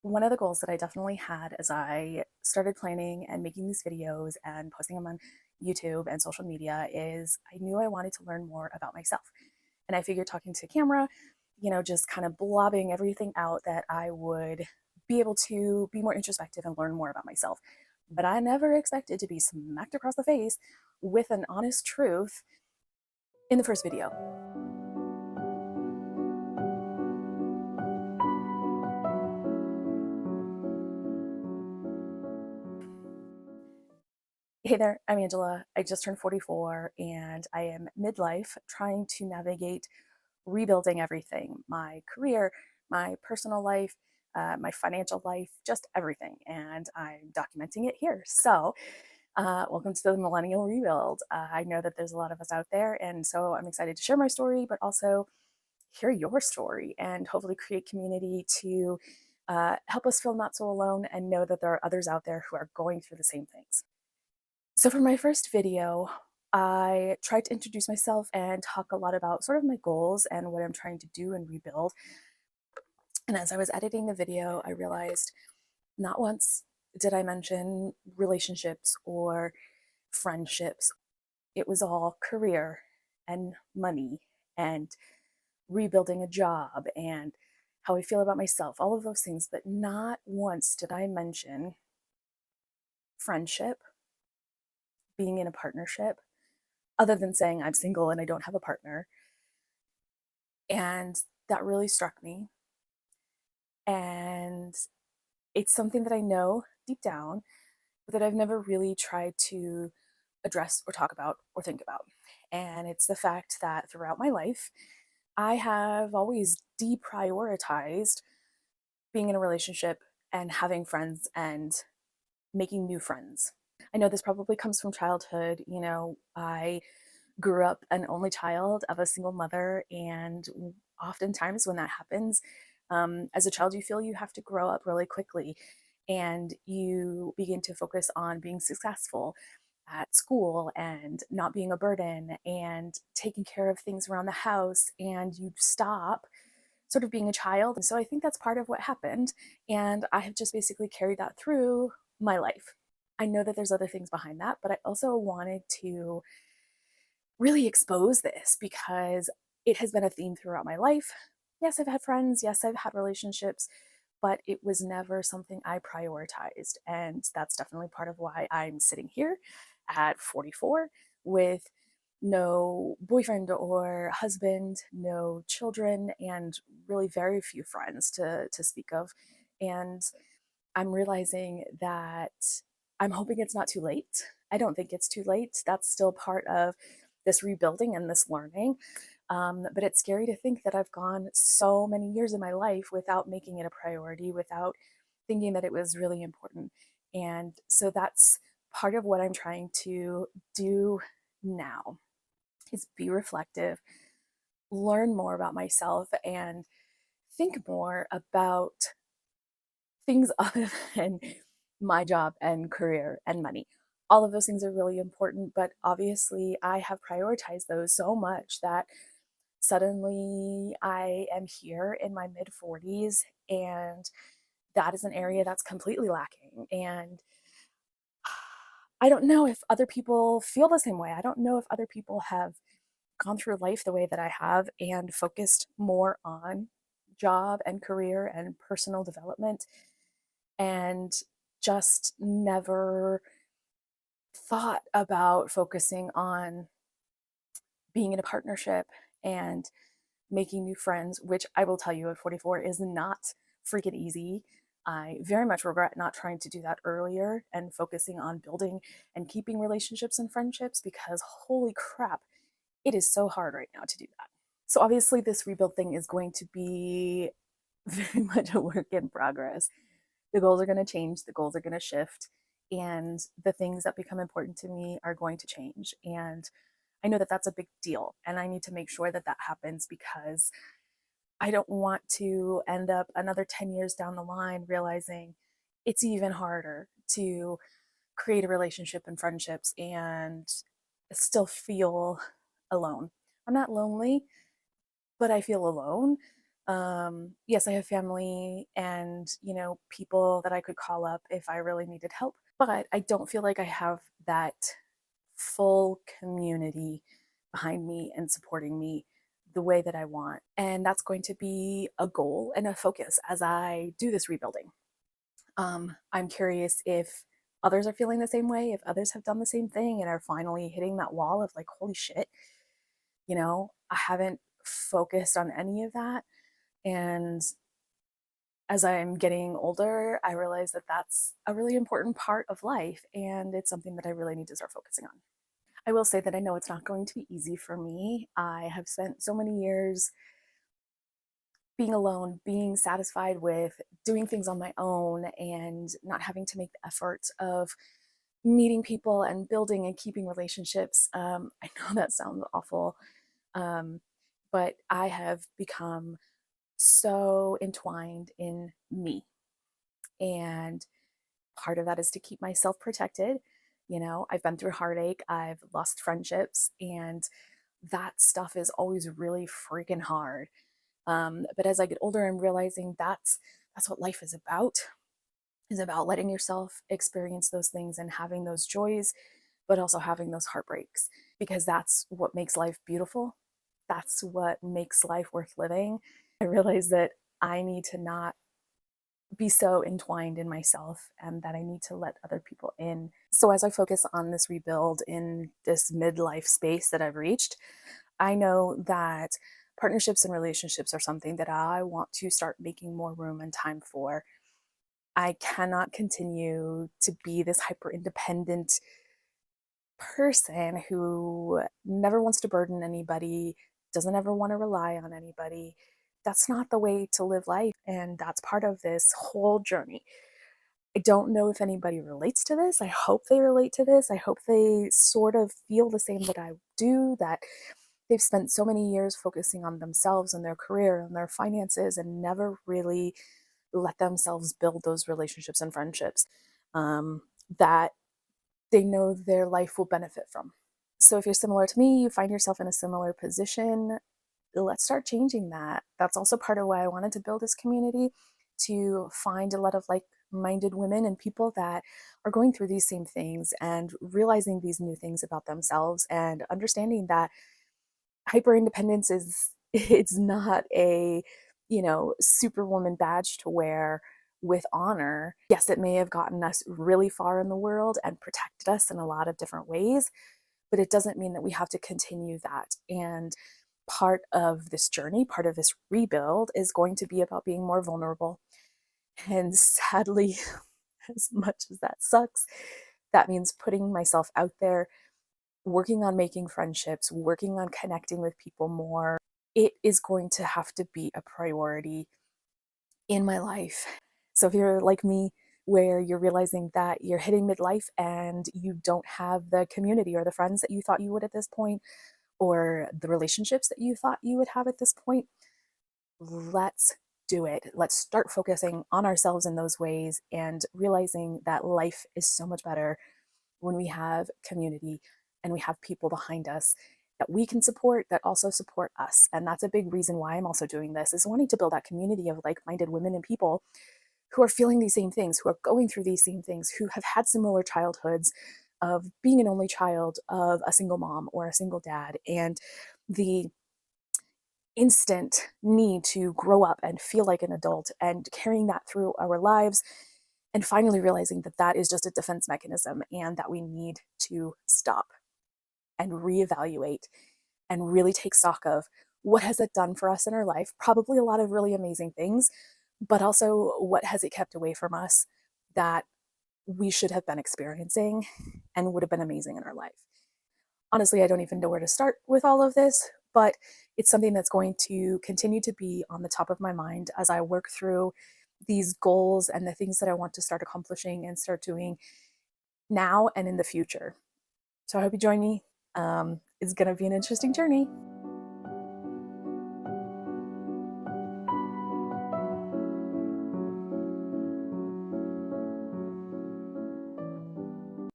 One of the goals that I definitely had as I started planning and making these videos and posting them on YouTube and social media is I knew I wanted to learn more about myself. And I figured talking to camera, just kind of blobbing everything out that I would be able to be more introspective and learn more about myself. But I never expected to be smacked across the face with an honest truth in the first video. Hey there, I'm Angela. I just turned 44 and I am midlife trying to navigate rebuilding everything: my career, my personal life, my financial life, just everything. And I'm documenting it here. Welcome to the Millennial Rebuild. I know that there's a lot of us out there, and so I'm excited to share my story, but also hear your story and hopefully create community to help us feel not so alone and know that there are others out there who are going through the same things. So for my first video, I tried to introduce myself and talk a lot about sort of my goals and what I'm trying to do and rebuild. And as I was editing the video, I realized not once did I mention relationships or friendships. It was all career and money and rebuilding a job and how I feel about myself, all of those things. But not once did I mention friendship, being in a partnership, other than saying I'm single and I don't have a partner. And that really struck me. And it's something that I know deep down, but that I've never really tried to address or talk about or think about. And it's the fact that throughout my life, I have always deprioritized being in a relationship and having friends and making new friends. I know this probably comes from childhood. I grew up an only child of a single mother, and oftentimes when that happens, as a child, you feel you have to grow up really quickly and you begin to focus on being successful at school and not being a burden and taking care of things around the house, and you stop sort of being a child. And so I think that's part of what happened. And I have just basically carried that through my life. I know that there's other things behind that, but I also wanted to really expose this because it has been a theme throughout my life. Yes, I've had friends. Yes, I've had relationships, but it was never something I prioritized. And that's definitely part of why I'm sitting here at 44 with no boyfriend or husband, no children, and really very few friends to speak of. And I'm realizing that I'm hoping it's not too late. I don't think it's too late. That's still part of this rebuilding and this learning. But it's scary to think that I've gone so many years in my life without making it a priority, without thinking that it was really important. And so that's part of what I'm trying to do now is be reflective, learn more about myself, and think more about things other than my job and career and money. All of those things are really important, but obviously I have prioritized those so much that suddenly I am here in my mid 40s, and that is an area that's completely lacking. And I don't know if other people feel the same way. I don't know if other people have gone through life the way that I have and focused more on job and career and personal development and just never thought about focusing on being in a partnership and making new friends, which I will tell you at 44 is not freaking easy. I very much regret not trying to do that earlier and focusing on building and keeping relationships and friendships, because holy crap, it is so hard right now to do that. So obviously this rebuild thing is going to be very much a work in progress. The goals are going to change, the goals are going to shift, and the things that become important to me are going to change. And I know that that's a big deal, and I need to make sure that that happens because I don't want to end up another 10 years down the line realizing it's even harder to create a relationship and friendships and still feel alone. I'm not lonely, but I feel alone. Yes, I have family and, people that I could call up if I really needed help, but I don't feel like I have that full community behind me and supporting me the way that I want. And that's going to be a goal and a focus as I do this rebuilding. I'm curious if others are feeling the same way, if others have done the same thing and are finally hitting that wall of like, holy shit, I haven't focused on any of that. And as I'm getting older, I realize that that's a really important part of life. And it's something that I really need to start focusing on. I will say that I know it's not going to be easy for me. I have spent so many years being alone, being satisfied with doing things on my own and not having to make the effort of meeting people and building and keeping relationships. I know that sounds awful, um, but I have become so entwined in me. And part of that is to keep myself protected. I've been through heartache, I've lost friendships, and that stuff is always really freaking hard. But as I get older, I'm realizing that's what life is about letting yourself experience those things and having those joys, but also having those heartbreaks, because that's what makes life beautiful. That's what makes life worth living. I realize that I need to not be so entwined in myself and that I need to let other people in. So as I focus on this rebuild in this midlife space that I've reached, I know that partnerships and relationships are something that I want to start making more room and time for. I cannot continue to be this hyper independent person who never wants to burden anybody, doesn't ever want to rely on anybody. That's not the way to live life. And that's part of this whole journey. I don't know if anybody relates to this. I hope they relate to this. I hope they sort of feel the same that I do, that they've spent so many years focusing on themselves and their career and their finances and never really let themselves build those relationships and friendships that they know their life will benefit from. So if you're similar to me, you find yourself in a similar position, let's start changing that. That's also part of why I wanted to build this community, to find a lot of like minded women and people that are going through these same things and realizing these new things about themselves and understanding that hyper independence is it's not a superwoman badge to wear with honor. Yes, it may have gotten us really far in the world and protected us in a lot of different ways, but it doesn't mean that we have to continue that. And part of this journey, part of this rebuild is going to be about being more vulnerable. And sadly, as much as that sucks, that means putting myself out there, working on making friendships, working on connecting with people more. It is going to have to be a priority in my life. So if you're like me, where you're realizing that you're hitting midlife and you don't have the community or the friends that you thought you would at this point, or the relationships that you thought you would have at this point, let's do it. Let's start focusing on ourselves in those ways and realizing that life is so much better when we have community and we have people behind us that we can support that also support us. And that's a big reason why I'm also doing this, is wanting to build that community of like-minded women and people who are feeling these same things, who are going through these same things, who have had similar childhoods of being an only child of a single mom or a single dad, and the instant need to grow up and feel like an adult and carrying that through our lives, and finally realizing that that is just a defense mechanism and that we need to stop and reevaluate and really take stock of what has it done for us in our life. Probably a lot of really amazing things, but also what has it kept away from us that we should have been experiencing and would have been amazing in our life. Honestly, I don't even know where to start with all of this, but it's something that's going to continue to be on the top of my mind as I work through these goals and the things that I want to start accomplishing and start doing now and in the future. So I hope you join me. It's going to be an interesting journey.